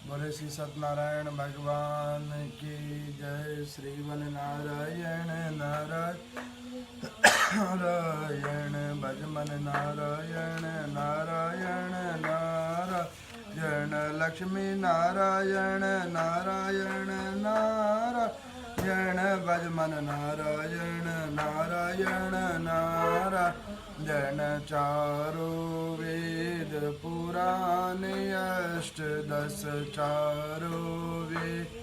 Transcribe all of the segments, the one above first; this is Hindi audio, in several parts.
बोले श्री सत्यनारायण भगवान की जय। श्री वन नारायण नारायण भजमन नारायण नारायण नारायण लक्ष्मी नारायण नारायण नारायण भजमन नारायण नारायण नारायण चारो वेद पुराण अष्टदश चारो वेद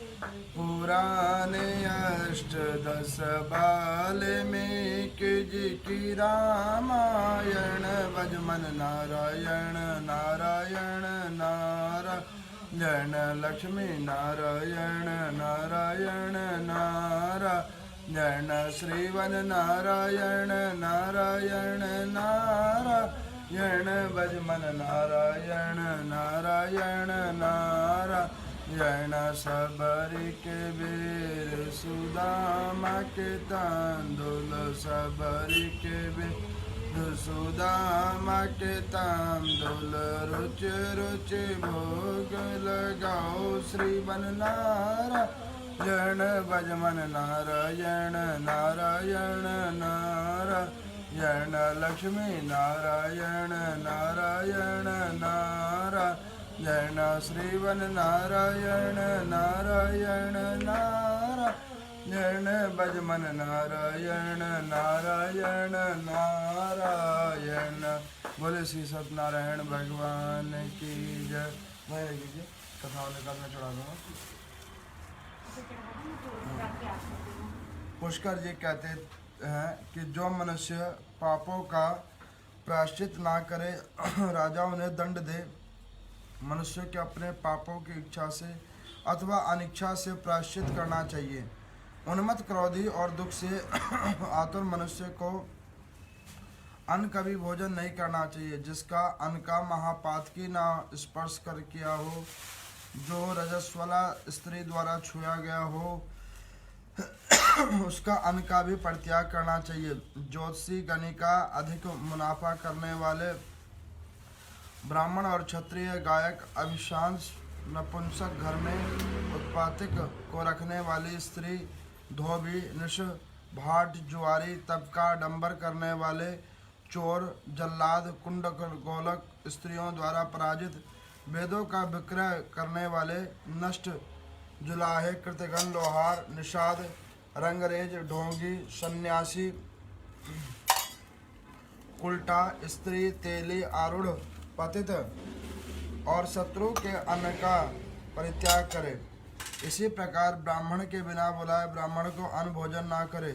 पुराण अष्टदश वाल्मीकि जी की रामायण भजमन नारायण नारायण नारायण लक्ष्मी नारायण नारायण नारायण श्रीवन नारायण नारायण नारायण भजमन नारायण नारायण नारायण सबरी के वीर सुदामा के तांदुल सबरी के वीर सुदामा के तांदुल रुच रुच भोग लगाओ श्री वन नारायण भजमन नारायण नारायण नारायण लक्ष्मी नारायण नारायण नारायण श्रीवन नारायण नारायण नारायण भजमन नारायण नारायण नारायण। बोले श्री सत्यनारायण भगवान की जय। मैं कथाओं निकाल में चढ़ा दूंगा। पुष्कर जी कहते हैं कि जो मनुष्य पापों का प्रायश्चित ना करे राजा उन्हें दंड दे। मनुष्य के अपने पापों की इच्छा से अथवा अनिच्छा से प्रायश्चित करना चाहिए। उन्मत्त क्रोधी और दुख से आतुर मनुष्य को अन्न कभी भोजन नहीं करना चाहिए। जिसका अन्न का महापातकी ना स्पर्श कर किया हो, जो रजस्वला स्त्री द्वारा छुआ गया हो, उसका अन्न का भी परित्याग करना चाहिए। ज्योतिषी गणिका अधिक मुनाफा करने वाले ब्राह्मण और क्षत्रिय गायक अभिशांत नपुंसक घर में उत्पातिक को रखने वाली स्त्री धोबी निश भाट जुआरी तब का डंबर करने वाले चोर जल्लाद कुंडक गोलक स्त्रियों द्वारा पराजित वेदों का विक्रय करने वाले नष्ट जुलाहे कृतघ्न लोहार निषाद रंगरेज ढोंगी सन्यासी उल्टा स्त्री तेली आरूढ़ पतित और शत्रु के अन्न का परित्याग करे। इसी प्रकार ब्राह्मण के बिना बुलाए ब्राह्मण को अन्न भोजन ना करे।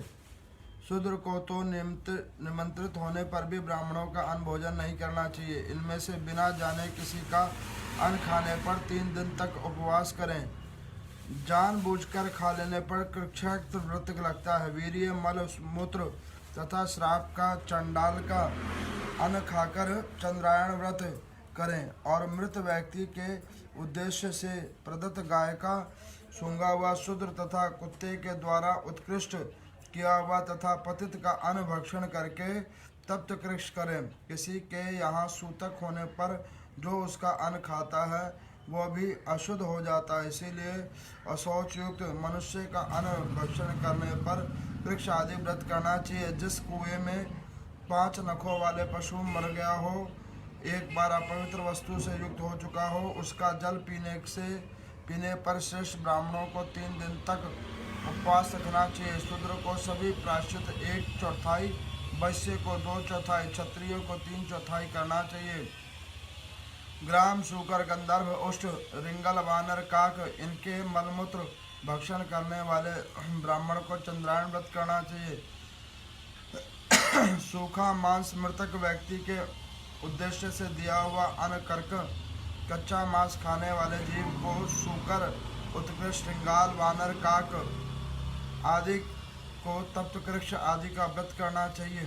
शूद्र को तो निमंत्रित होने पर भी ब्राह्मणों का अन्न भोजन नहीं करना चाहिए। इनमें से बिना जाने किसी का अन्न खाने पर 3 दिन तक उपवास करें। जानबूझकर खा लेने पर कृच्छ्रक्त व्रत लगता है। वीर्य मल मूत्र तथा श्राप का चंडाल का अन्न खाकर चंद्रायण व्रत करें और मृत व्यक्ति के उद्देश्य से प्रदत्त गाय का सूंघा हुआ शूद्र तथा कुत्ते के द्वारा उत्कृष्ट किया हुआ तथा पतित का अन्न भक्षण करके तप्त कृष करें। किसी के यहाँ सूतक होने पर जो उसका अन्न खाता है वह भी अशुद्ध हो जाता है। इसीलिए अशौचयुक्त मनुष्य का अन्न भक्षण करने पर वृक्ष आदि व्रत करना चाहिए। जिस कुएं में 5 नखों वाले पशु मर गया हो, एक बार अपवित्र वस्तु से युक्त हो चुका हो, उसका जल पीने पर श्रेष्ठ ब्राह्मणों को 3 दिन तक उपवास रखना चाहिए। शूद्र को सभी प्रायश्चित 1/4, वैश्य को 2/4, क्षत्रिय को 3/4 करना चाहिए। ग्राम शूकर गंधर्व उष्ट रिंगल वानर काक इनके मलमूत्र भक्षण करने वाले ब्राह्मण को चंद्रायण व्रत करना चाहिए। सूखा मांस मृतक व्यक्ति के उद्देश्य से दिया हुआ अन्न कर्क कच्चा मांस खाने वाले जीव को शूकर उत्कृष्ट श्रृंगाल वानर काक आदि को तप्त कृक्ष आदि का व्रत करना चाहिए।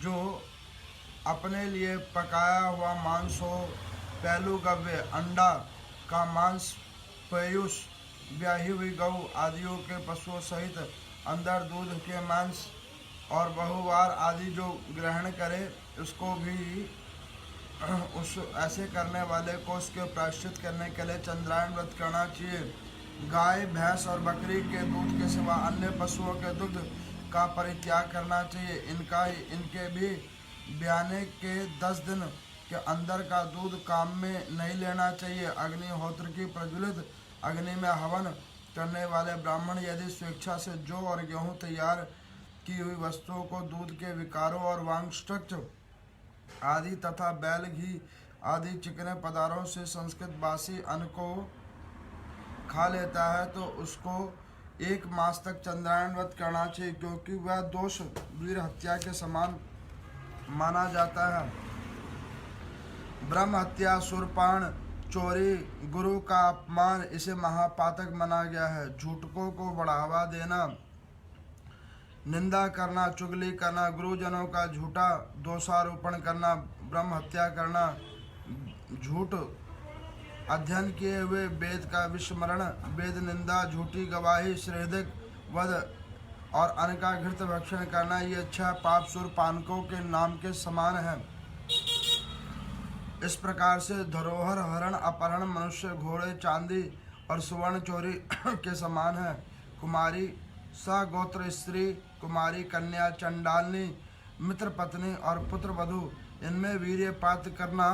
जो अपने लिए पकाया हुआ मांस हो, पहलू गव्य अंडा का मांस, पयुष ब्याही हुई गौ आदियों के पशुओं सहित अंदर दूध के मांस और बहुवार आदि जो ग्रहण करे उसको भी उस ऐसे करने वाले को उसके प्रायश्चित करने के लिए चंद्रायण व्रत करना चाहिए। गाय, भैंस और बकरी के दूध के सिवा अन्य पशुओं के दुग्ध का परित्याग करना चाहिए। इनके भी ब्याने के 10 दिन के अंदर का दूध काम में नहीं लेना चाहिए। अग्निहोत्र की प्रज्वलित अग्नि में हवन करने वाले ब्राह्मण यदि स्वेच्छा से जौ और गेहूं तैयार की हुई वस्तुओं को दूध के विकारों और वांछित आदि तथा बैल, घी आदि चिकने पदार्थों से संस्कृत बासी अन्न को खा लेता है तो उसको 1 मास तक चंद्रायण व्रत करना चाहिए, क्योंकि वह दोष वीर हत्या के समान माना जाता है। ब्रह्म हत्या, सुरपान, चोरी, गुरु का अपमान, इसे महापातक माना गया है। झूठकों को बढ़ावा देना, निंदा करना, चुगली करना, गुरुजनों का झूठा दोषारोपण करना, ब्रह्म हत्या करना, झूठ अध्ययन किए हुए वेद का विस्मरण, वेद निंदा, झूठी गवाही, श्रेधिक वध और अन्न का घृत भक्षण करना, ये 6 पाप सुरपानकों के नाम के समान है। इस प्रकार से धरोहर, हरण, अपहरण, मनुष्य, घोड़े, चांदी और सुवर्ण चोरी के समान है। कुमारी, सगोत्र स्त्री, कुमारी, कन्या, चंडालनी, मित्र पत्नी और पुत्र वधू, इनमें वीर्य प्राप्त करना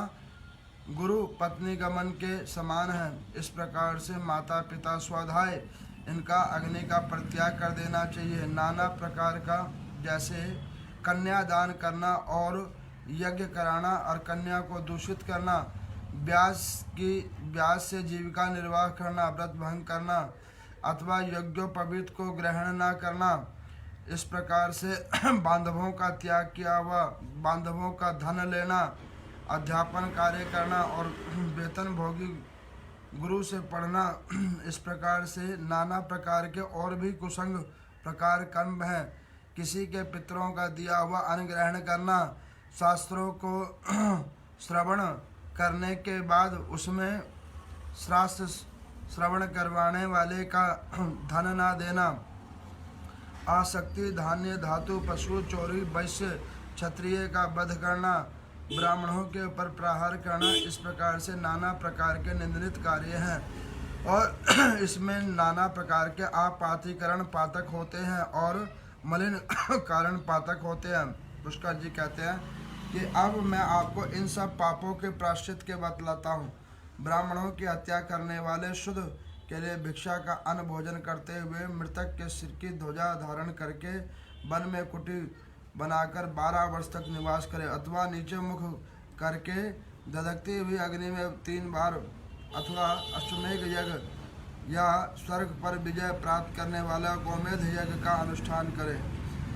गुरु पत्नी गमन के समान है। इस प्रकार से माता पिता स्वाध्याय, इनका अग्नि का परित्याग कर देना चाहिए। नाना प्रकार का, जैसे कन्यादान करना और यज्ञ कराना और कन्या को दूषित करना, ब्याज से जीविका निर्वाह करना, व्रत भंग करना अथवा यज्ञोपवीत को ग्रहण न करना, इस प्रकार से बांधवों का त्याग किया हुआ बांधवों का धन लेना, अध्यापन कार्य करना और वेतन भोगी गुरु से पढ़ना, इस प्रकार से नाना प्रकार के और भी कुसंग प्रकार कर्म हैं। किसी के पितरों का दिया हुआ अन्न ग्रहण करना, शास्त्रों को श्रवण करने के बाद उसमें शास्त्र श्रवण करवाने वाले का धन ना देना, आसक्ति, धान्य, धातु, पशु, चोरी, वैश्य, क्षत्रिय का वध करना, ब्राह्मणों के ऊपर प्रहार करना, इस प्रकार से नाना प्रकार के निंदित कार्य हैं। और इसमें नाना प्रकार के आपातीकरण पातक होते हैं और मलिन कारण पातक होते हैं। पुष्कर जी कहते हैं कि अब मैं आपको इन सब पापों के प्रायश्चित के बतलाता हूँ। ब्राह्मणों की हत्या करने वाले शुद्ध के लिए भिक्षा का अन्न भोजन करते हुए मृतक के सिर की ध्वजा धारण करके वन में कुटी बनाकर 12 वर्ष तक निवास करे, अथवा नीचे मुख करके धधकती हुई अग्नि में 3 बार अथवा अश्वमेघ यज्ञ या स्वर्ग पर विजय प्राप्त करने वाला गोमेध यज्ञ का अनुष्ठान करे,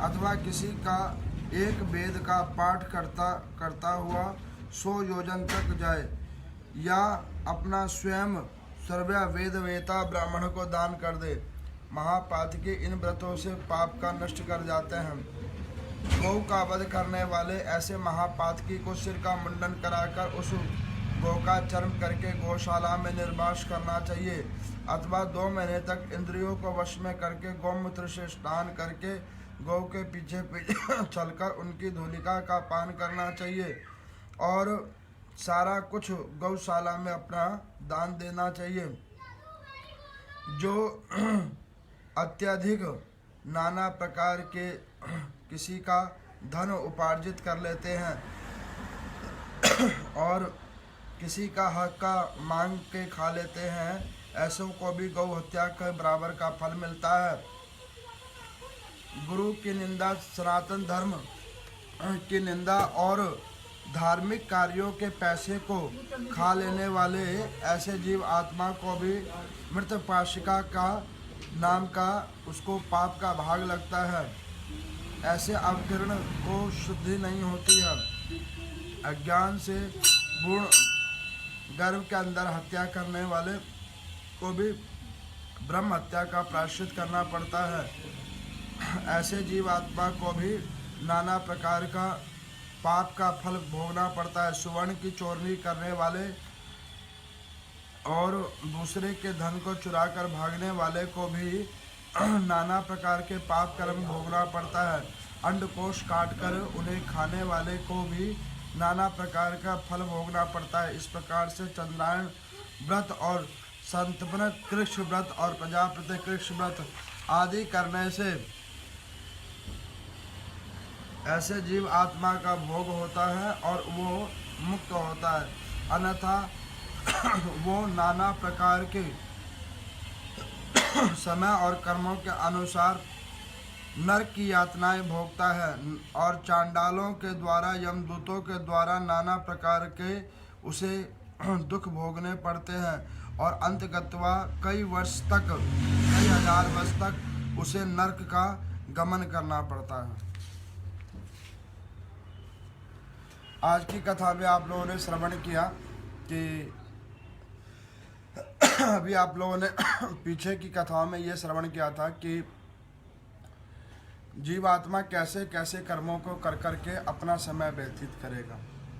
अथवा किसी का एक वेद का पाठ करता हुआ 100 योजन तक जाए, या अपना स्वयं सर्वया वेद वेता ब्राह्मण को दान कर दे। महापातकी इन व्रतों से पाप का नष्ट कर जाते हैं। गौ का वध करने वाले ऐसे महापातकी को सिर का मुंडन कराकर उस गौ का चर्म करके गौशाला में निर्वास करना चाहिए, अथवा 2 महीने तक इंद्रियों को वश में करके गौमूत्र से स्नान करके गौ के पीछे चलकर उनकी धूलिका का पान करना चाहिए और सारा कुछ गौशाला में अपना दान देना चाहिए। जो अत्यधिक नाना प्रकार के किसी का धन उपार्जित कर लेते हैं और किसी का हक का मांग के खा लेते हैं, ऐसों को भी गौ हत्या के बराबर का फल मिलता है। गुरु की निंदा, सनातन धर्म की निंदा और धार्मिक कार्यों के पैसे को खा लेने वाले ऐसे जीव आत्मा को भी मृत पाशिका का नाम का उसको पाप का भाग लगता है। ऐसे अवकीर्ण को शुद्धि नहीं होती है। अज्ञान से पूर्ण गर्भ के अंदर हत्या करने वाले को भी ब्रह्म हत्या का प्रायश्चित करना पड़ता है। ऐसे जीव आत्मा को भी नाना प्रकार का पाप का फल भोगना पड़ता है। सुवर्ण की चोरी करने वाले और दूसरे के धन को चुराकर भागने वाले को भी नाना प्रकार के पाप कर्म भोगना पड़ता है। अंडकोश काटकर उन्हें खाने वाले को भी नाना प्रकार का फल भोगना पड़ता है। इस प्रकार से चंद्रायण व्रत और संतपन कृष्ण व्रत और प्रजापति कृष्ण व्रत आदि करने से ऐसे जीव आत्मा का भोग होता है और वो मुक्त होता है, अन्यथा वो नाना प्रकार के समय और कर्मों के अनुसार नरक की यातनाएं भोगता है और चांडालों के द्वारा, यमदूतों के द्वारा नाना प्रकार के उसे दुख भोगने पड़ते हैं और अंतगत्वा कई वर्ष तक, कई हजार वर्ष तक उसे नरक का गमन करना पड़ता है। आज की कथा में आप लोगों ने श्रवण किया कि अभी आप लोगों ने पीछे की कथाओं में ये श्रवण किया था कि जीवात्मा कैसे कैसे कर्मों को कर करके अपना समय व्यतीत करेगा।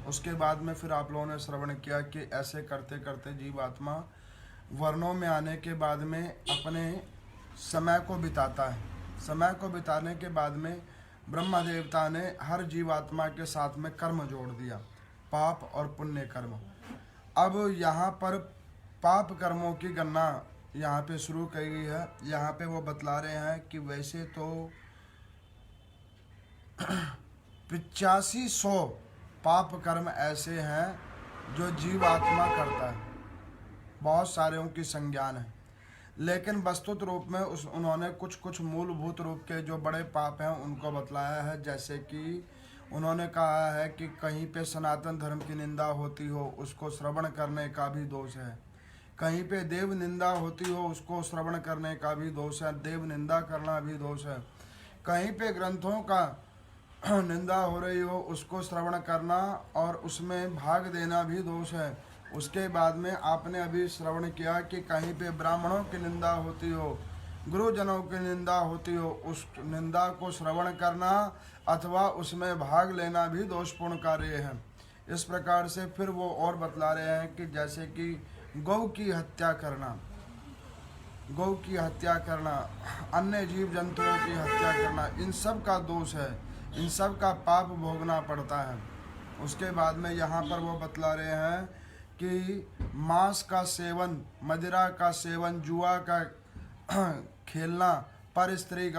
उसके बाद में फिर आप लोगों ने श्रवण किया कि ऐसे करते करते जीवात्मा वर्णों में आने के बाद में अपने समय को बिताता है। समय को बिताने के बाद में ब्रह्मा देवता ने हर जीवात्मा के साथ में कर्म जोड़ दिया, पाप और पुण्य कर्म। अब यहाँ पर पाप कर्मों की गणना यहाँ पे शुरू की गई है। यहाँ पे वो बतला रहे हैं कि वैसे तो 8500 पाप कर्म ऐसे हैं जो जीवात्मा करता है, बहुत सारे उनकी संज्ञान है, लेकिन वस्तुत रूप में उन्होंने कुछ कुछ मूलभूत रूप के जो बड़े पाप हैं उनको बतलाया है। जैसे कि उन्होंने कहा है कि कहीं पे सनातन धर्म की निंदा होती हो, उसको श्रवण करने का भी दोष है। कहीं पे देव निंदा होती हो, उसको श्रवण करने का भी दोष है, देव निंदा करना भी दोष है। कहीं पे ग्रंथों का निंदा हो रही हो, उसको श्रवण करना और उसमें भाग देना भी दोष है। उसके बाद में आपने अभी श्रवण किया कि कहीं पे ब्राह्मणों की निंदा होती हो, गुरुजनों की निंदा होती हो, उस निंदा को श्रवण करना अथवा उसमें भाग लेना भी दोषपूर्ण कार्य है। इस प्रकार से फिर वो और बतला रहे हैं कि जैसे कि गौ की हत्या करना, गौ की हत्या करना, अन्य जीव जंतुओं की हत्या करना, इन सब का दोष है, इन सब का पाप भोगना पड़ता है। उसके बाद में यहाँ पर वो बतला रहे हैं कि मांस का सेवन, मदिरा का सेवन, जुआ का खेलना, पर स्त्री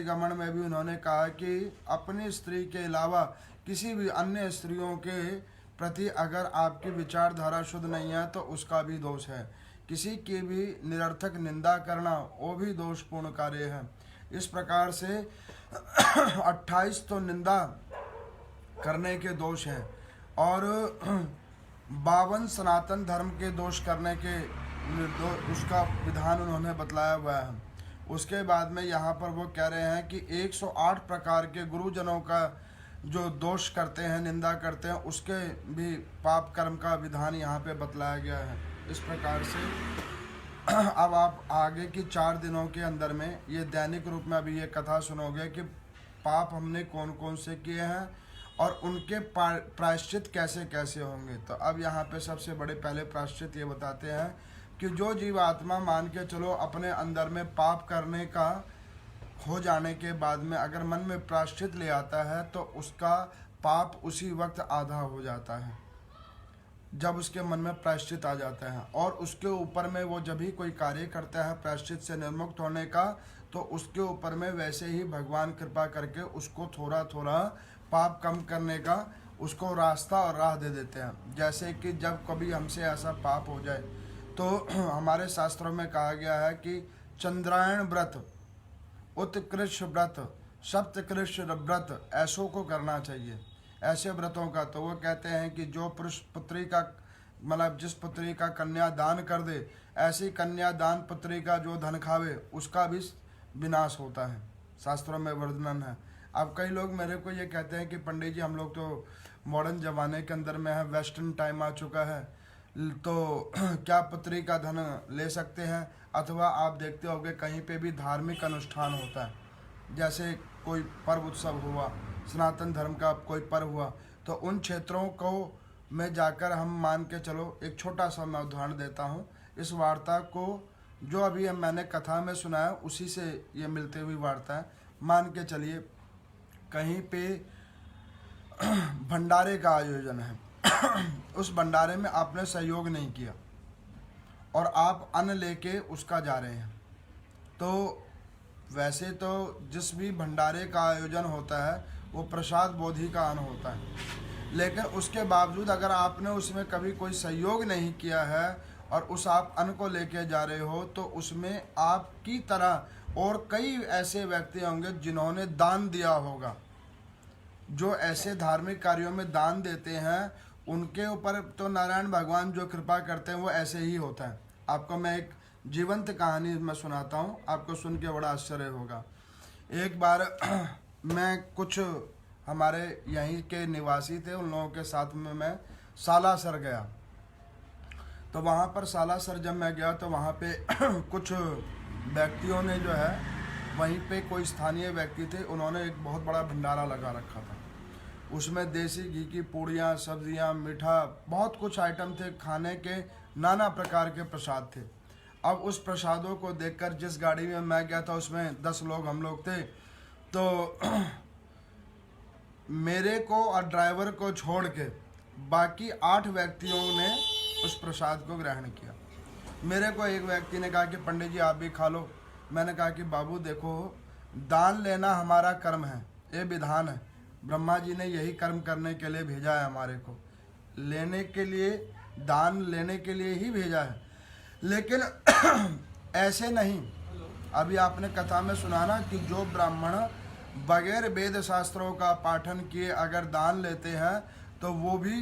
गमन में भी उन्होंने कहा कि अपनी स्त्री के अलावा किसी भी अन्य स्त्रियों के प्रति अगर आपकी विचारधारा शुद्ध नहीं है तो उसका भी दोष है। किसी की भी निरर्थक निंदा करना वो भी दोषपूर्ण कार्य है। इस प्रकार से 28 तो निंदा करने के दोष हैं और 52 सनातन धर्म के दोष करने के उसका विधान उन्होंने बतलाया हुआ है। उसके बाद में यहाँ पर वो कह रहे हैं कि 108 प्रकार के गुरुजनों का जो दोष करते हैं, निंदा करते हैं, उसके भी पाप कर्म का विधान यहाँ पे बतलाया गया है। इस प्रकार से अब आप आगे की 4 दिनों के अंदर में ये दैनिक रूप में अभी ये कथा सुनोगे कि पाप हमने कौन कौन से किए हैं और उनके प्रायश्चित कैसे कैसे होंगे। तो अब यहाँ पे सबसे बड़े पहले प्रायश्चित ये बताते हैं कि जो जीव आत्मा मान के चलो अपने अंदर में पाप करने का हो जाने के बाद में अगर मन में प्रायश्चित ले आता है तो उसका पाप उसी वक्त आधा हो जाता है, जब उसके मन में प्रायश्चित आ जाता है। और उसके ऊपर में वो जब भी कोई कार्य करता है प्रायश्चित से निर्मुक्त होने का, तो उसके ऊपर में वैसे ही भगवान कृपा करके उसको थोड़ा थोड़ा पाप कम करने का उसको रास्ता और राह दे देते हैं। जैसे कि जब कभी हमसे ऐसा पाप हो जाए तो हमारे शास्त्रों में कहा गया है कि चंद्रायण व्रत, उत्कृष्ट व्रत, सप्तकृष्ट व्रत ऐसों को करना चाहिए, ऐसे व्रतों का। तो वो कहते हैं कि जो पुरुष पुत्री का मतलब जिस पुत्री का कन्या दान कर दे, ऐसी कन्या दान पुत्री का जो धन खावे उसका भी विनाश होता है, शास्त्रों में वर्णन है। अब कई लोग मेरे को ये कहते हैं कि पंडित जी हम लोग तो मॉडर्न ज़माने के अंदर में है, वेस्टर्न टाइम आ चुका है, तो क्या पुत्री का धन ले सकते हैं? अथवा आप देखते होंगे कहीं पे भी धार्मिक अनुष्ठान होता है, जैसे कोई पर्व उत्सव हुआ, सनातन धर्म का कोई पर्व हुआ, तो उन क्षेत्रों को में जाकर हम मान के चलो, एक छोटा सा मैं उदाहरण देता हूँ। इस वार्ता को जो अभी मैंने कथा में सुना है उसी से ये मिलती हुई वार्ता है। मान के चलिए कहीं पे भंडारे का आयोजन है, उस भंडारे में आपने सहयोग नहीं किया और आप अन्न लेके उसका जा रहे हैं, तो वैसे तो जिस भी भंडारे का आयोजन होता है वो प्रसाद बोधि का अन्न होता है, लेकिन उसके बावजूद अगर आपने उसमें कभी कोई सहयोग नहीं किया है और उस आप अन्न को लेके जा रहे हो, तो उसमें आपकी तरह और कई ऐसे व्यक्ति होंगे जिन्होंने दान दिया होगा। जो ऐसे धार्मिक कार्यों में दान देते हैं उनके ऊपर तो नारायण भगवान जो कृपा करते हैं वो ऐसे ही होता है। आपको मैं एक जीवंत कहानी मैं सुनाता हूँ, आपको सुन के बड़ा आश्चर्य होगा। एक बार मैं कुछ हमारे यहीं के निवासी थे, उन लोगों के साथ में मैं सालासर गया। तो वहाँ पर सालासर जब मैं गया तो वहाँ पे कुछ व्यक्तियों ने जो है, वहीं पे कोई स्थानीय व्यक्ति थे, उन्होंने एक बहुत बड़ा भंडारा लगा रखा था। उसमें देसी घी की पूड़ियाँ, सब्जियाँ, मीठा, बहुत कुछ आइटम थे, खाने के नाना प्रकार के प्रसाद थे। अब उस प्रसादों को देखकर जिस गाड़ी में मैं गया था उसमें 10 लोग हम लोग थे, तो मेरे को और ड्राइवर को छोड़ के बाकी 8 व्यक्तियों ने उस प्रसाद को ग्रहण किया। मेरे को एक व्यक्ति ने कहा कि पंडित जी आप भी खा लो। मैंने कहा कि बाबू देखो, दान लेना हमारा कर्म है, ये विधान है, ब्रह्मा जी ने यही कर्म करने के लिए भेजा है हमारे को, लेने के लिए, दान लेने के लिए ही भेजा है। लेकिन ऐसे नहीं, अभी आपने कथा में सुना ना कि जो ब्राह्मण बगैर वेद शास्त्रों का पाठन किए अगर दान लेते हैं तो वो भी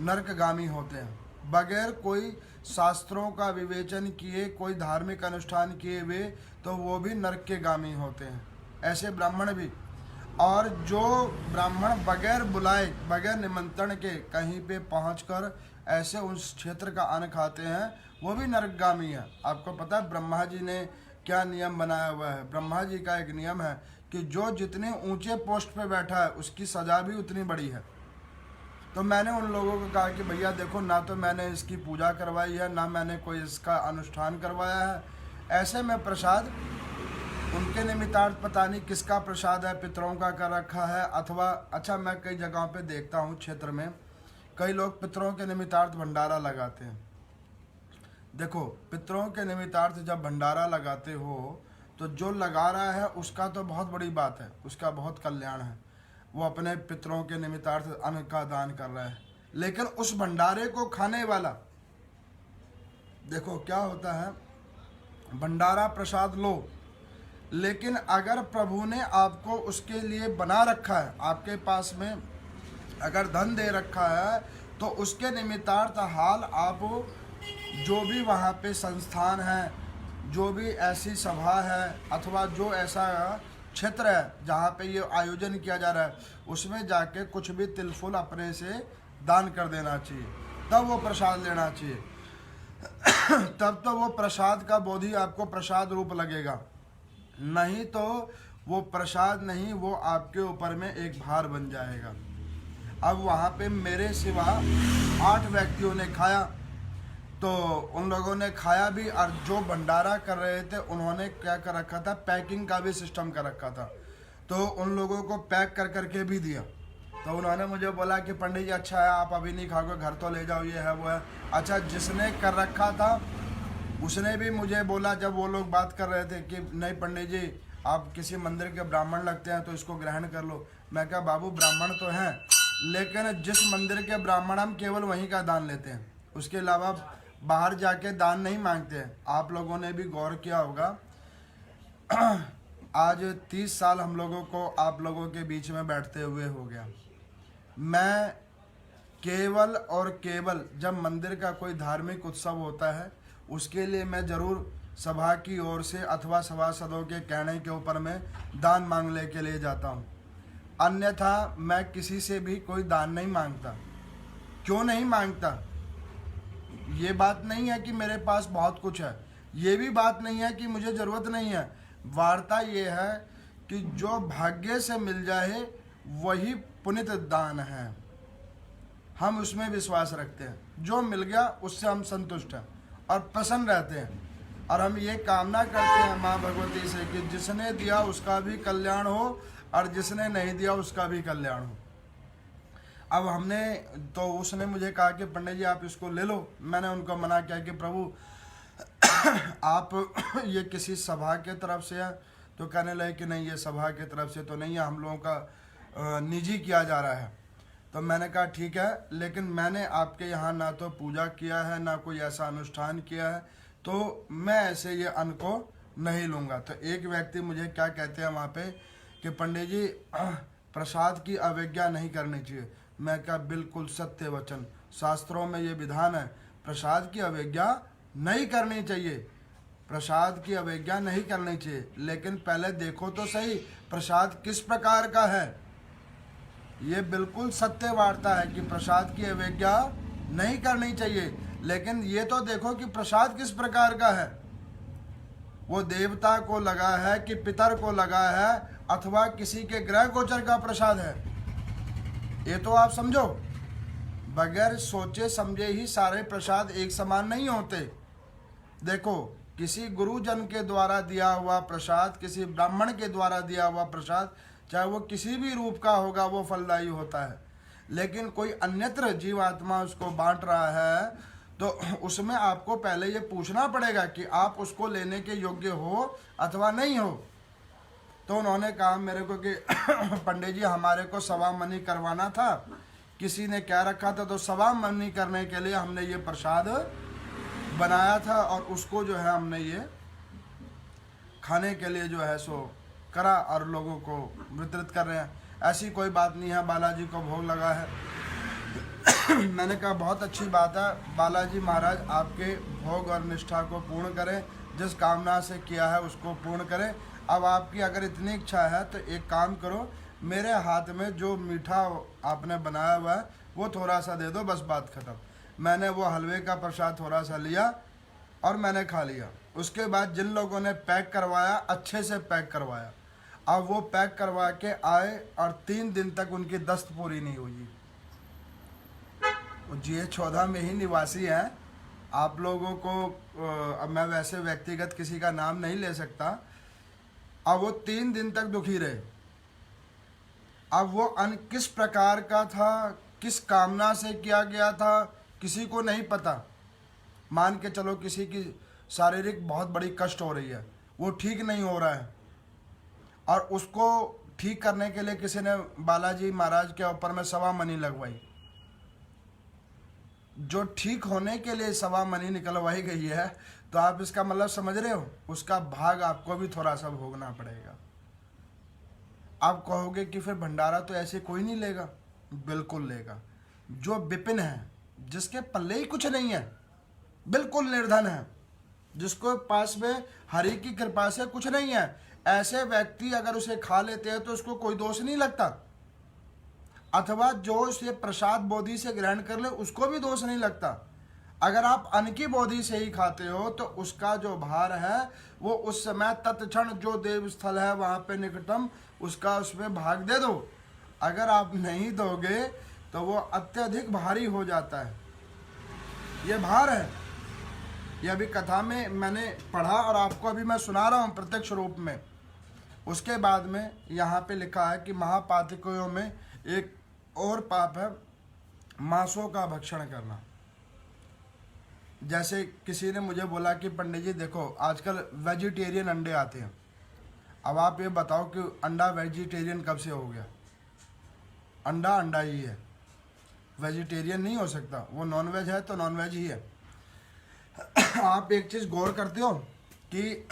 नरकगामी होते हैं। बगैर कोई शास्त्रों का विवेचन किए, कोई धार्मिक अनुष्ठान किए हुए, तो वो भी नरक के गामी होते हैं। ऐसे ब्राह्मण भी। और जो ब्राह्मण बगैर बुलाए, बगैर निमंत्रण के कहीं पे पहुंचकर ऐसे उस क्षेत्र का अन्न खाते हैं, वो भी नरकगामी है। आपको पता है ब्रह्मा जी ने क्या नियम बनाया हुआ है? ब्रह्मा जी का एक नियम है कि जो जितने ऊंचे पोस्ट पे बैठा है उसकी सजा भी उतनी बड़ी है। तो मैंने उन लोगों को कहा कि भैया देखो, ना तो मैंने इसकी पूजा करवाई है, ना मैंने कोई इसका अनुष्ठान करवाया है। ऐसे में प्रसाद उनके निमित्तार्थ पता नहीं किसका प्रसाद है, पितरों का कर रखा है, अथवा अच्छा मैं कई जगहों पे देखता हूँ क्षेत्र में कई लोग पितरों के निमित्तार्थ भंडारा लगाते हैं। देखो, पितरों के निमित्तार्थ जब भंडारा लगाते हो तो जो लगा रहा है उसका तो बहुत बड़ी बात है, उसका बहुत कल्याण है, वो अपने पितरों के निमित्तार्थ अन्न का दान कर रहा है। लेकिन उस भंडारे को खाने वाला, देखो क्या होता है, भंडारा प्रसाद लो, लेकिन अगर प्रभु ने आपको उसके लिए बना रखा है, आपके पास में अगर धन दे रखा है, तो उसके निमित्तार्थ हाल आप जो भी वहाँ पे संस्थान है, जो भी ऐसी सभा है, अथवा जो ऐसा क्षेत्र है जहाँ पे ये आयोजन किया जा रहा है, उसमें जाके कुछ भी तिलफुल अपने से दान कर देना चाहिए, तब वो प्रसाद लेना चाहिए। तब तो वो प्रसाद का बोधि आपको प्रसाद रूप लगेगा, नहीं तो वो प्रसाद नहीं, वो आपके ऊपर में एक भार बन जाएगा। अब वहाँ पे मेरे सिवा 8 व्यक्तियों ने खाया, तो उन लोगों ने खाया भी, और जो भंडारा कर रहे थे उन्होंने क्या कर रखा था, पैकिंग का भी सिस्टम कर रखा था, तो उन लोगों को पैक कर करके भी दिया। तो उन्होंने मुझे बोला कि पंडित जी अच्छा है, आप अभी नहीं खाओगे, घर तो ले जाओ, ये है वो है। अच्छा, जिसने कर रखा था उसने भी मुझे बोला, जब वो लोग बात कर रहे थे, कि नहीं पंडित जी आप किसी मंदिर के ब्राह्मण लगते हैं तो इसको ग्रहण कर लो। मैं कहा बाबू ब्राह्मण तो हैं, लेकिन जिस मंदिर के ब्राह्मण हम केवल वहीं का दान लेते हैं, उसके अलावा बाहर जाके दान नहीं मांगते हैं। आप लोगों ने भी गौर किया होगा, आज 30 साल हम लोगों को आप लोगों के बीच में बैठते हुए हो गया। मैं केवल और केवल जब मंदिर का कोई धार्मिक उत्सव होता है उसके लिए मैं ज़रूर सभा की ओर से अथवा सभासदों के कहने के ऊपर में दान मांगने के लिए जाता हूँ, अन्यथा मैं किसी से भी कोई दान नहीं मांगता। क्यों नहीं मांगता? ये बात नहीं है कि मेरे पास बहुत कुछ है, ये भी बात नहीं है कि मुझे ज़रूरत नहीं है। वार्ता ये है कि जो भाग्य से मिल जाए वही पुनित दान है, हम उसमें विश्वास रखते हैं। जो मिल गया उससे हम संतुष्ट हैं और प्रसन्न रहते हैं, और हम ये कामना करते हैं माँ भगवती से कि जिसने दिया उसका भी कल्याण हो और जिसने नहीं दिया उसका भी कल्याण हो। अब हमने तो उसने मुझे कहा कि पंडित जी आप इसको ले लो। मैंने उनको मना किया कि प्रभु आप ये किसी सभा के तरफ से है? तो कहने लगे कि नहीं, ये सभा के तरफ से तो नहीं है, हम लोगों का निजी किया जा रहा है। तो मैंने कहा ठीक है, लेकिन मैंने आपके यहाँ ना तो पूजा किया है ना कोई ऐसा अनुष्ठान किया है, तो मैं ऐसे ये अन्न को नहीं लूँगा। तो एक व्यक्ति मुझे क्या कहते हैं वहाँ पे कि पंडित जी प्रसाद की अवज्ञा नहीं करनी चाहिए। मैं क्या, बिल्कुल सत्य वचन, शास्त्रों में ये विधान है, प्रसाद की अवज्ञा नहीं करनी चाहिए, प्रसाद की अवज्ञा नहीं करनी चाहिए। लेकिन पहले देखो तो सही प्रसाद किस प्रकार का है। ये बिल्कुल सत्य वार्ता है कि प्रसाद की अवज्ञा नहीं करनी चाहिए, लेकिन ये तो देखो कि प्रसाद किस प्रकार का है। वो देवता को लगा है कि पितर को लगा है अथवा किसी के ग्रह गोचर का प्रसाद है, ये तो आप समझो। बगैर सोचे समझे ही सारे प्रसाद एक समान नहीं होते। देखो, किसी गुरुजन के द्वारा दिया हुआ प्रसाद, किसी ब्राह्मण के द्वारा दिया हुआ प्रसाद, चाहे वो किसी भी रूप का होगा, वो फलदायी होता है। लेकिन कोई अन्यत्र जीवात्मा उसको बांट रहा है, तो उसमें आपको पहले ये पूछना पड़ेगा कि आप उसको लेने के योग्य हो अथवा नहीं हो। तो उन्होंने कहा मेरे को कि पंडित जी हमारे को सवा मनी करवाना था, किसी ने क्या रखा था, तो सवा मनी करने के लिए हमने ये प्रसाद बनाया था और उसको जो है हमने ये खाने के लिए जो है सो करा और लोगों को वितरित कर रहे हैं। ऐसी कोई बात नहीं है, बालाजी को भोग लगा है। मैंने कहा बहुत अच्छी बात है, बालाजी महाराज आपके भोग और निष्ठा को पूर्ण करें, जिस कामना से किया है उसको पूर्ण करें। अब आपकी अगर इतनी इच्छा है तो एक काम करो, मेरे हाथ में जो मीठा आपने बनाया हुआ है वो थोड़ा सा दे दो, बस बात खत्म। मैंने वो हलवे का प्रसाद थोड़ा सा लिया और मैंने खा लिया। उसके बाद जिन लोगों ने पैक करवाया, अच्छे से पैक करवाया, अब वो पैक करवा के आए और 3 दिन तक उनकी दस्त पूरी नहीं हुई। GH14 में ही निवासी हैं। आप लोगों को अब मैं वैसे व्यक्तिगत किसी का नाम नहीं ले सकता। अब वो 3 दिन तक दुखी रहे। अब वो अन्न किस प्रकार का था, किस कामना से किया गया था, किसी को नहीं पता। मान के चलो किसी की शारीरिक बहुत बड़ी कष्ट हो रही है, वो ठीक नहीं हो रहा है, और उसको ठीक करने के लिए किसी ने बालाजी महाराज के ऊपर में सवा मनी लगवाई। जो ठीक होने के लिए सवा मनी निकलवाई गई है, तो आप इसका मतलब समझ रहे हो, उसका भाग आपको भी थोड़ा सा भोगना पड़ेगा। आप कहोगे कि फिर भंडारा तो ऐसे कोई नहीं लेगा, बिल्कुल लेगा। जो विपिन है, जिसके पल्ले ही कुछ नहीं है, बिल्कुल निर्धन है, जिसको पास में हरि की कृपा से कुछ नहीं है, ऐसे व्यक्ति अगर उसे खा लेते हैं तो उसको कोई दोष नहीं लगता। अथवा जो उसे प्रसाद बोधि से ग्रहण कर ले उसको भी दोष नहीं लगता। अगर आप अन्न की बोधि से ही खाते हो तो उसका जो भार है वो उस समय तत्क्षण जो देव स्थल है वहाँ पे निकटम उसका उसमें भाग दे दो। अगर आप नहीं दोगे तो वो अत्यधिक भारी हो जाता है। ये भार है। ये अभी कथा में मैंने पढ़ा और आपको अभी मैं सुना रहा हूँ प्रत्यक्ष रूप में। उसके बाद में यहाँ पे लिखा है कि महापातकों में एक और पाप है मांसों का भक्षण करना। जैसे किसी ने मुझे बोला कि पंडित जी देखो आजकल वेजिटेरियन अंडे आते हैं, अब आप ये बताओ कि अंडा वेजिटेरियन कब से हो गया? अंडा अंडा ही है, वेजिटेरियन नहीं हो सकता। वो नॉनवेज है तो नॉनवेज ही है। आप एक चीज़ गौर करते हो कि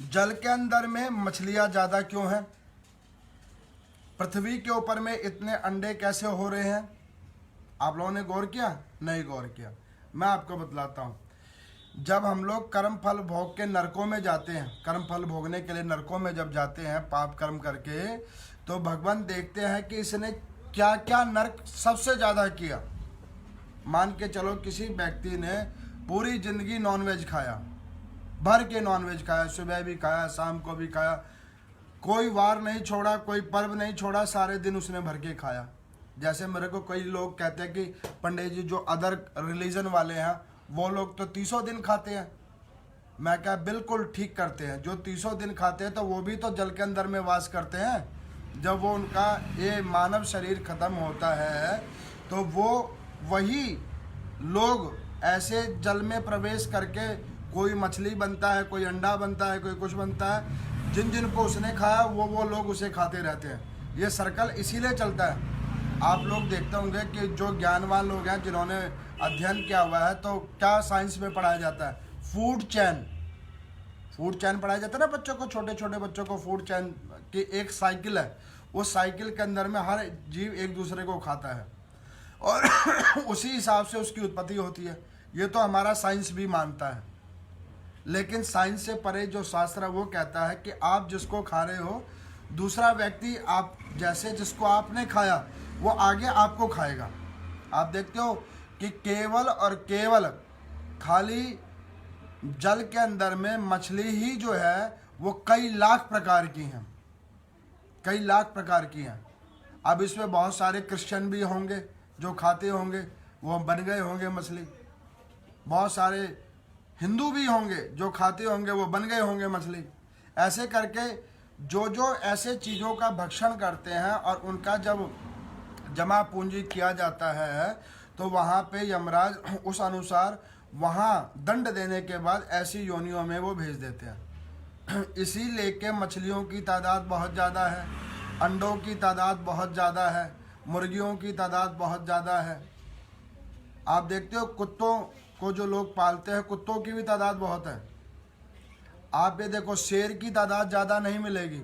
जल के अंदर में मछलियाँ ज़्यादा क्यों हैं? पृथ्वी के ऊपर में इतने अंडे कैसे हो रहे हैं? आप लोगों ने गौर किया? नहीं गौर किया। मैं आपको बतलाता हूँ। जब हम लोग कर्म फल भोग के नरकों में जाते हैं, कर्म फल भोगने के लिए नरकों में जब जाते हैं पाप कर्म करके, तो भगवान देखते हैं कि इसने क्या क्या नरक सबसे ज़्यादा किया। मान के चलो किसी व्यक्ति ने पूरी जिंदगी नॉनवेज खाया, भर के नॉनवेज खाया, सुबह भी खाया शाम को भी खाया, कोई वार नहीं छोड़ा, कोई पर्व नहीं छोड़ा, सारे दिन उसने भर के खाया। जैसे मेरे को कई लोग कहते हैं कि पंडित जी जो अदर रिलीजन वाले हैं वो लोग तो 300 दिन खाते हैं। मैं क्या बिल्कुल ठीक करते हैं। जो 300 दिन खाते हैं तो वो भी तो जल के अंदर में वास करते हैं। जब वो उनका ये मानव शरीर खत्म होता है तो वो वही लोग ऐसे जल में प्रवेश करके कोई मछली बनता है, कोई अंडा बनता है, कोई कुछ बनता है। जिन जिन को उसने खाया वो लोग उसे खाते रहते हैं। ये सर्कल इसीलिए चलता है। आप लोग देखते होंगे कि जो ज्ञानवान लोग हैं जिन्होंने अध्ययन किया हुआ है, तो क्या साइंस में पढ़ाया जाता है? फूड चैन पढ़ाया जाता है ना बच्चों को, छोटे छोटे बच्चों को। फूड चैन की एक साइकिल है, उस साइकिल के अंदर में हर जीव एक दूसरे को खाता है और उसी हिसाब से उसकी उत्पत्ति होती है। ये तो हमारा साइंस भी मानता है। लेकिन साइंस से परे जो शास्त्र है वो कहता है कि आप जिसको खा रहे हो, दूसरा व्यक्ति आप जैसे जिसको आपने खाया वो आगे आपको खाएगा। आप देखते हो कि केवल और केवल खाली जल के अंदर में मछली ही जो है वो कई लाख प्रकार की हैं, कई लाख प्रकार की हैं। अब इसमें बहुत सारे क्रिश्चियन भी होंगे जो खाते होंगे, वो बन गए होंगे मछली। बहुत सारे हिंदू भी होंगे जो खाते होंगे, वो बन गए होंगे मछली। ऐसे करके जो ऐसे चीज़ों का भक्षण करते हैं और उनका जब जमा पूंजी किया जाता है तो वहाँ पे यमराज उस अनुसार वहाँ दंड देने के बाद ऐसी योनियों में वो भेज देते हैं। इसी लेके मछलियों की तादाद बहुत ज़्यादा है, अंडों की तादाद बहुत ज़्यादा है, मुर्गियों की तादाद बहुत ज़्यादा है। आप देखते हो कुत्तों को जो लोग पालते हैं, कुत्तों की भी तादाद बहुत है। आप ये देखो, शेर की तादाद ज़्यादा नहीं मिलेगी,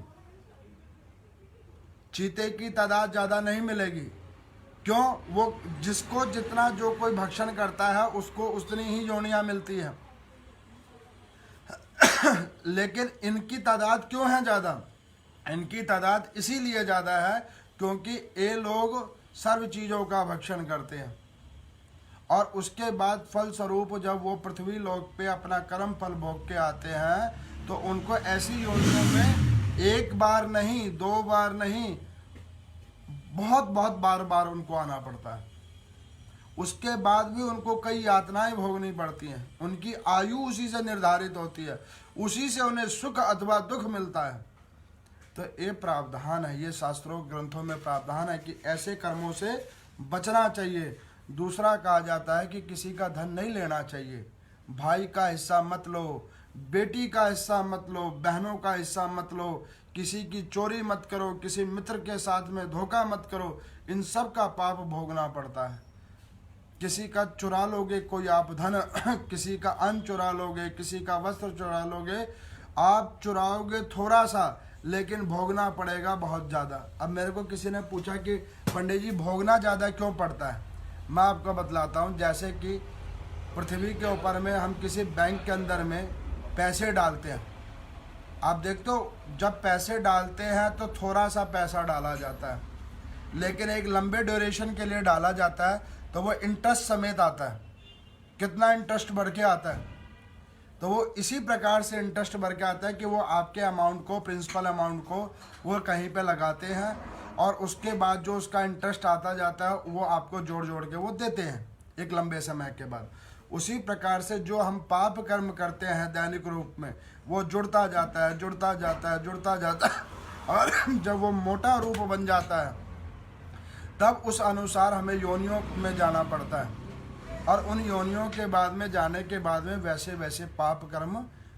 चीते की तादाद ज़्यादा नहीं मिलेगी। क्यों? वो जिसको जितना जो कोई भक्षण करता है उसको उतनी ही योनियाँ मिलती है। लेकिन इनकी तादाद क्यों है ज़्यादा? इनकी तादाद इसीलिए ज़्यादा है क्योंकि ये लोग सर्व चीज़ों का भक्षण करते हैं और उसके बाद फल स्वरूप जब वो पृथ्वी लोक पे अपना कर्म फल भोग के आते हैं तो उनको ऐसी योनियों में एक बार नहीं, 2 बार नहीं, बहुत बार उनको आना पड़ता है। उसके बाद भी उनको कई यातनाएं भोगनी पड़ती हैं। उनकी आयु उसी से निर्धारित होती है, उसी से उन्हें सुख अथवा दुख मिलता है। तो ये प्रावधान है, ये शास्त्रों ग्रंथों में प्रावधान है कि ऐसे कर्मों से बचना चाहिए। दूसरा कहा जाता है कि किसी का धन नहीं लेना चाहिए। भाई का हिस्सा मत लो, बेटी का हिस्सा मत लो, बहनों का हिस्सा मत लो, किसी की चोरी मत करो, किसी मित्र के साथ में धोखा मत करो। इन सब का पाप भोगना पड़ता है। किसी का चुरा लोगे कोई आप धन, किसी का अन्न चुरा लोगे, किसी का वस्त्र चुरा लोगे। आप चुराओगे थोड़ा सा लेकिन भोगना पड़ेगा बहुत ज़्यादा। अब मेरे को किसी ने पूछा कि पंडित जी भोगना ज़्यादा क्यों पड़ता है? मैं आपको बतलाता हूँ। जैसे कि पृथ्वी के ऊपर में हम किसी बैंक के अंदर में पैसे डालते हैं, आप देखते हो जब पैसे डालते हैं तो थोड़ा सा पैसा डाला जाता है, लेकिन एक लंबे ड्यूरेशन के लिए डाला जाता है तो वो इंटरेस्ट समेत आता है। कितना इंटरेस्ट बढ़ के आता है? तो वो इसी प्रकार से इंटरेस्ट बढ़ के आता है कि वो आपके अमाउंट को, प्रिंसिपल अमाउंट को वो कहीं पे लगाते हैं और उसके बाद जो उसका इंटरेस्ट आता जाता है वो आपको जोड़ के वो देते हैं एक लंबे समय के बाद। उसी प्रकार से जो हम पाप कर्म करते हैं दैनिक रूप में, वो जुड़ता जाता है और जब वो मोटा रूप बन जाता है तब उस अनुसार हमें योनियों में जाना पड़ता है और उन योनियों के बाद में जाने के बाद में वैसे पाप कर्म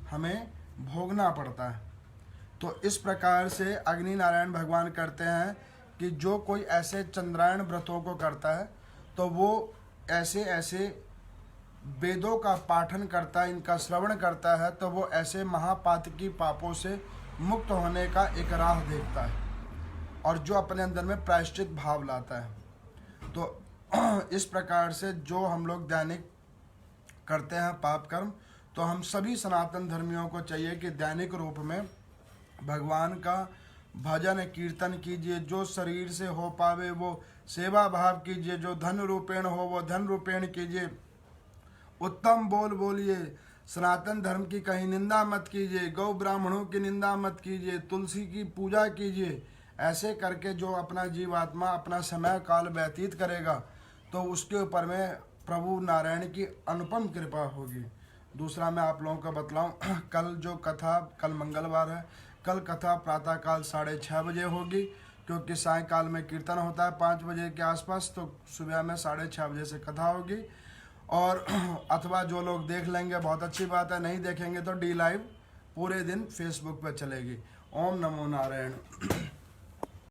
हमें भोगना पड़ता है। तो इस प्रकार से अग्नि नारायण भगवान करते हैं कि जो कोई ऐसे चंद्रायण व्रतों को करता है तो वो ऐसे वेदों का पाठन करता है, इनका श्रवण करता है, तो वो ऐसे महापातकी पापों से मुक्त होने का एक राह देखता है और जो अपने अंदर में प्रायश्चित भाव लाता है। तो इस प्रकार से जो हम लोग दैनिक करते हैं पाप कर्म, तो हम सभी सनातन धर्मियों को चाहिए कि दैनिक रूप में भगवान का भजन कीर्तन कीजिए। जो शरीर से हो पावे वो सेवा भाव कीजिए, जो धन रूपेण हो वो धन रूपेण कीजिए। उत्तम बोल बोलिए, सनातन धर्म की कहीं निंदा मत कीजिए, गौ ब्राह्मणों की निंदा मत कीजिए, तुलसी की पूजा कीजिए। ऐसे करके जो अपना जीवात्मा अपना समय काल व्यतीत करेगा तो उसके ऊपर में प्रभु नारायण की अनुपम कृपा होगी। दूसरा मैं आप लोगों को बतलाऊं, कल जो कथा, कल मंगलवार है, कल कथा प्रातःकाल 6:30 बजे होगी, क्योंकि सायंकाल में कीर्तन होता है 5 बजे के आसपास, तो सुबह में 6:30 बजे से कथा होगी। और अथवा जो लोग देख लेंगे बहुत अच्छी बात है, नहीं देखेंगे तो डी लाइव पूरे दिन फेसबुक पर चलेगी। ओम नमो नारायण।